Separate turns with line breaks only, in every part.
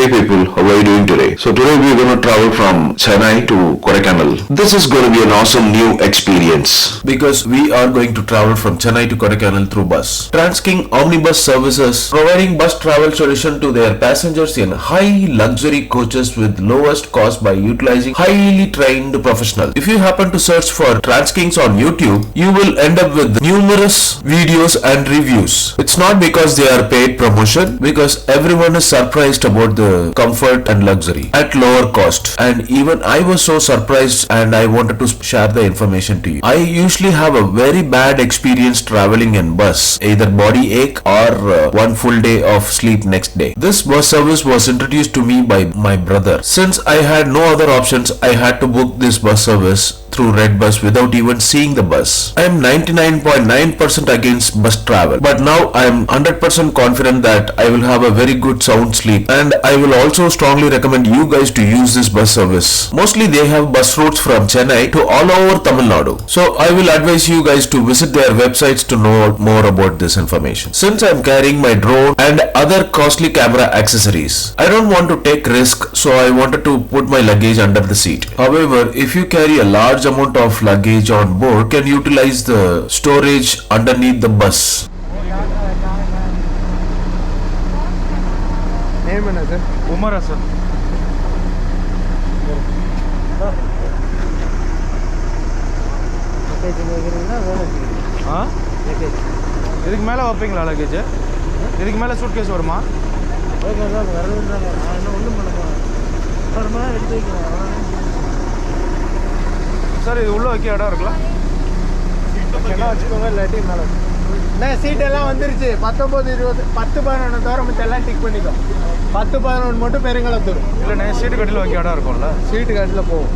Hey people, how are you doing today? So today we're going to travel from Chennai to Kodaikanal. This is going to be an awesome new experience because we are going to travel from Chennai to Kodaikanal through bus. Tranzking Omnibus Services providing bus travel solution to their passengers in high luxury coaches with lowest cost by utilizing highly trained professionals. If you happen to search for Tranzkings on YouTube, you will end up with numerous videos and reviews. It's not because they are paid promotion, because everyone is surprised about the comfort and luxury at lower cost, and even I was so surprised and I wanted to share the information to you. I usually have a very bad experience traveling in bus, either body ache or one full day of sleep next day. This bus service was introduced to me by my brother. Since I had no other options, I had to book this bus service through Red Bus without even seeing the bus. I am 99.9% against bus travel, but now I am 100% confident that I will have a very good sound sleep, and I will also strongly recommend you guys to use this bus service. Mostly they have bus routes from Chennai to all over Tamil Nadu. So I will advise you guys to visit their websites to know more about this information. Since I am carrying my drone and other costly camera accessories, I don't want to take risk, so I wanted to put my luggage under the seat. However, if you carry a large amount of luggage on board, can utilize the storage underneath the bus.
Name is sir? Umar sir. இதுக்கு மேலே வைப்பீங்களா luggage? இதுக்கு மேலே suit case வருமா? Sir இது உள்ள வைக்க இடம் இருக்குல்ல? இடம் வச்சுக்கோங்க, இல்லாட்டி மேலே சீட் எல்லாம் வந்துருச்சு. 19, 20, 10, 11 தவிர மற்ற எல்லாம் டிக் பண்ணிக்கோ. 10, 11 மட்டும் பெருங்களத்தூர். இல்லைண்ணே, சீட்டு கட்டில் வைக்க இடம் இருக்கும்ல? சீட்டு கட்டில் போகும்.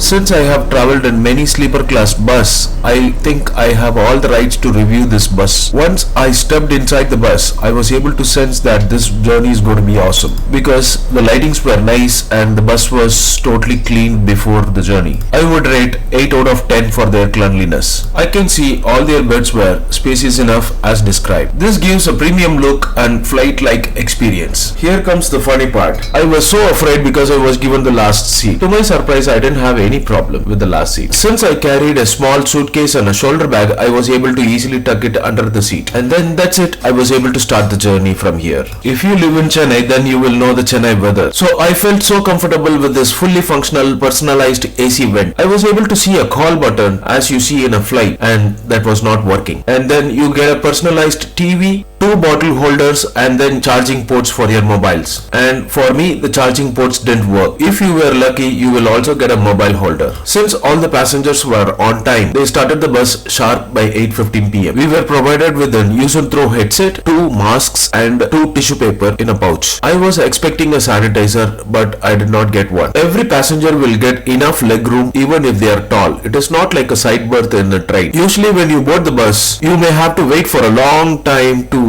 Since I have travelled in many sleeper class bus, I think I have all the rights to review this bus. Once I stepped inside the bus, I was able to sense that this journey is going to be awesome because the lightings were nice and the bus was totally clean before the journey. I would rate 8 out of 10 for their cleanliness. I can see all their beds were spacious enough as described. This gives a premium look and flight-like experience. Here comes the funny part. I was so afraid because I was given the last seat. To my surprise, I didn't have any problem with the last seat. Since I carried a small suitcase and a shoulder bag, I was able to easily tuck it under the seat. And then that's it. I was able to start the journey from here. If you live in Chennai, then you will know the Chennai weather. So I felt so comfortable with this fully functional personalized AC vent. I was able to see a call button as you see in a flight, and that was not working. And then you get a personalized TV, 2 bottle holders, and then charging ports for your mobiles. And for me, the charging ports didn't work. If you were lucky, you will also get a mobile holder. Since all the passengers were on time, they started the bus sharp by 8:15 p.m. We were provided with an use and throw headset, 2 masks, and 2 tissue paper in a pouch. I was expecting a sanitizer, but I did not get one. Every passenger will get enough leg room even if they are tall. It is not like a side berth in the train. Usually when you board the bus, you may have to wait for a long time to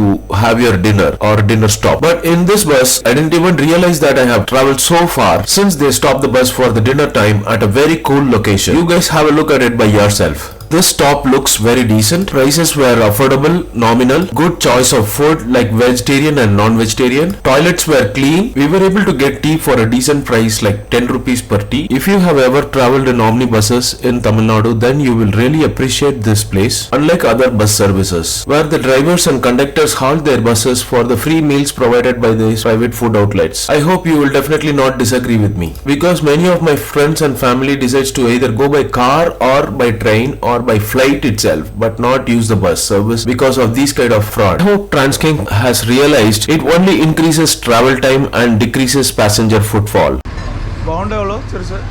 have your dinner or dinner stop. But in this bus, I didn't even realize that I have traveled so far since they stopped the bus for the dinner time at a very cool location. You guys have a look at it by yourself. This stop looks very decent. Prices were affordable, nominal, good choice of food like vegetarian and non-vegetarian. Toilets were clean. We were able to get tea for a decent price like 10 rupees per tea. If you have ever traveled in omnibuses in Tamil Nadu, then you will really appreciate this place. Unlike other bus services, where the drivers and conductors halt their buses for the free meals provided by these private food outlets. I hope you will definitely not disagree with me, because many of my friends and family decides to either go by car or by train or by flight itself, but not use the bus service because of these kind of fraud. I hope Tranzking has realized it only increases travel time and decreases passenger footfall.
Bound எவ்வளோ சரி sir?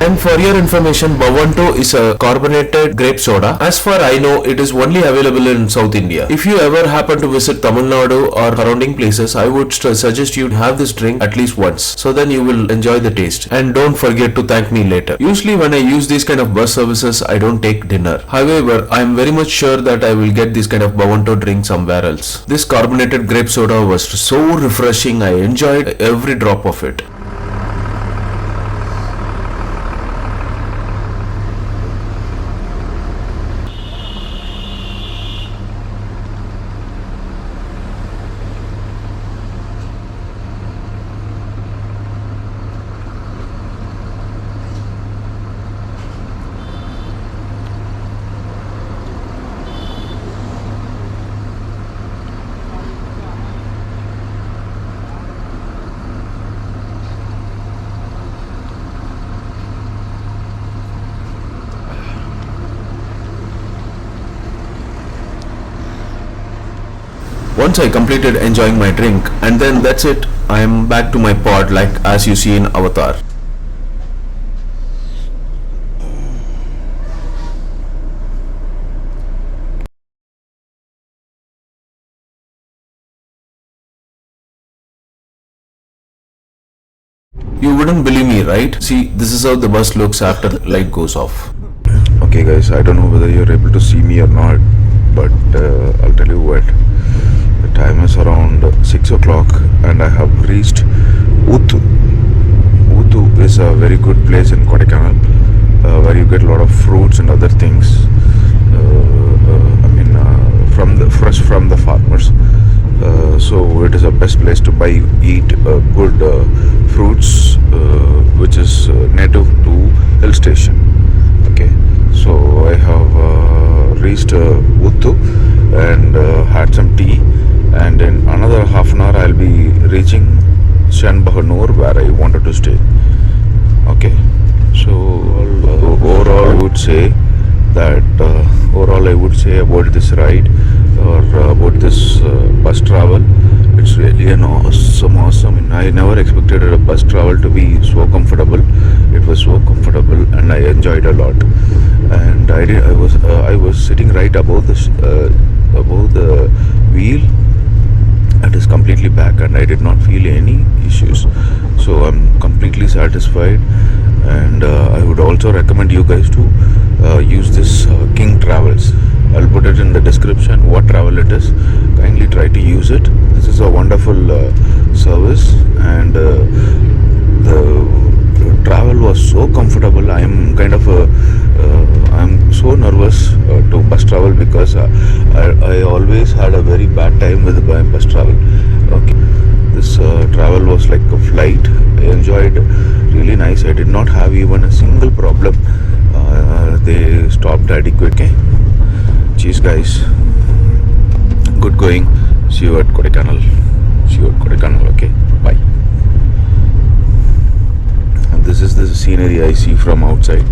And for your information, Bavanto is a carbonated grape soda. As far I know, it is only available in South India. If you ever happen to visit Tamil Nadu or surrounding places, I would suggest you have this drink at least once, so then you will enjoy the taste. And don't forget to thank me later. Usually when I use these kind of bus services, I don't take dinner. However, I am very much sure that I will get this kind of Bavanto drink somewhere else. This carbonated grape soda was so refreshing. I enjoyed every drop of it. Once I completed enjoying my drink, and then that's it. I am back to my pod like as you see in Avatar. You wouldn't believe me, right? See, this is how the bus looks after the light goes off.
Okay guys, I don't know whether you're able to see me or not, but I'll tell you what. The time is around 6 o'clock and I have reached Uttu. Uttu is a very good place in Kodaikanal where you get a lot of fruits and other things. Fresh from the farmers. So it is the best place to eat good fruits which is native to hill station. Okay, so I have reached Uttu and had some tea, and in another half an hour I'll be reaching Chennai where I wanted to stay. Okay, so overall I would say about this ride or about this bus travel, it's really an awesome. I never expected a bus travel to be so comfortable. It was so comfortable and I enjoyed a lot. And I was sitting right above the wheel. It is completely back and I did not feel any issues. So I'm completely satisfied, and I would also recommend you guys to use this King Travels. I'll put it in the description what travel it is. Kindly try to use it. This is a wonderful service, and the travel was so comfortable. I'm so nervous to bus travel because I always had a very bad time with bus travel. Okay, this travel was like a flight. I enjoyed really nice. I did not have even a single problem. They stopped adequately. Cheers guys, good going. See you at Kodaikanal. Okay, bye. And this is the scenery I see from outside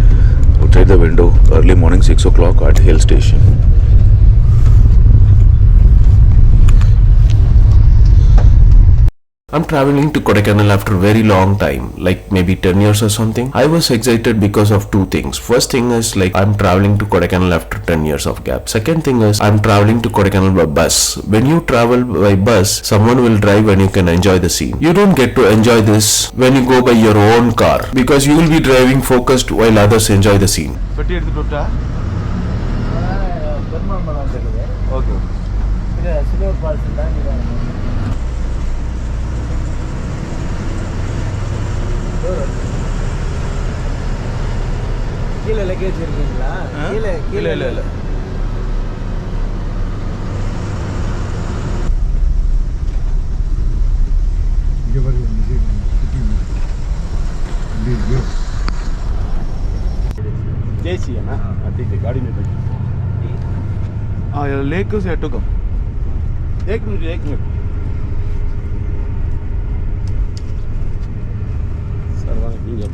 the window. Early morning 6 o'clock at hill station.
I'm traveling to Kodaikanal after a very long time, like maybe 10 years or something. I was excited because of two things. First thing is like I'm traveling to Kodaikanal after 10 years of gap. Second thing is I'm traveling to Kodaikanal by bus. When you travel by bus, someone will drive and you can enjoy the scene. You don't get to enjoy this when you go by your own car because you will be driving focused while others enjoy the scene.
கீழே luggage இருக்குங்களா? கீழே இல்ல.
ये वाली मुझे
जैसी है ना? ठीक है, गाड़ी में बैठ।
हाँ यार, लेक से हटो कम।
एक मिनट। सरवाने की जब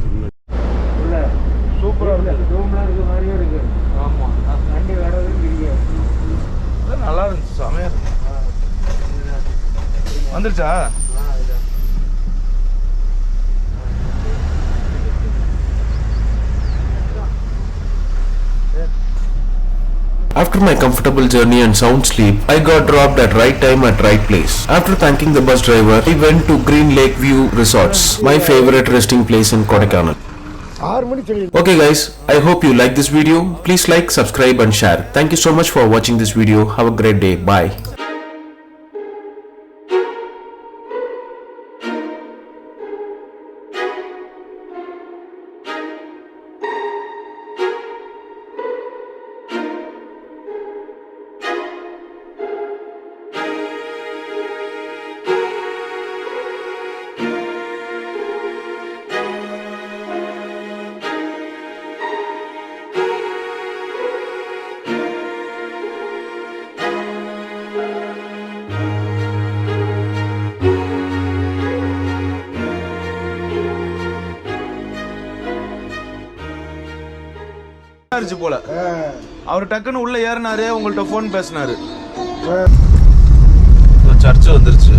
சூப்பராக இருக்குது. ரூம்லாம் இருக்க மாதிரியும் இருக்கு. ஆமாம், வண்டி வரது தெரியாது.
நல்லா இருந்துச்சு, செமையாக இருக்கு. வந்துருச்சா?
After my comfortable journey and sound sleep, I got dropped at right time at right place. After thanking the bus driver, I went to Green Lake View Resorts, my favorite resting place in Kodaikanal. Okay guys, I hope you like this video. Please like, subscribe and share. Thank you so much for watching this video. Have a great day. Bye.
போல அவர் டக்குன்னு உள்ள ஏறினாரு, உங்கள்ட்ட phone பேசினாரு. Church வந்துருச்சு.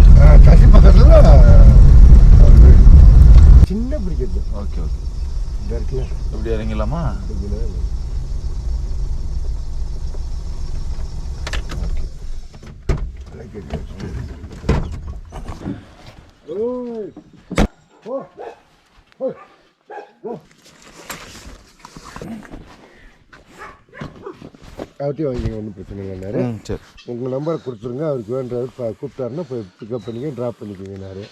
சசி பக்கத்தில் சின்ன பிடிக்கிறது.
Okay okay.
இந்த இருக்குல்ல
இப்படி இறங்கலாமா?
அவர்கிட்ட வாங்கிங்க, ஒன்றும் பிரச்சனை இல்லைனாரு.
சரி.
உங்கள் நம்பரை கொடுத்துருங்க, அவருக்கு வேண்டது கூப்பிட்டாருன்னா போய் பிக்கப் பண்ணிக்க, ட்ராப் பண்ணிக்கோங்கனாரு.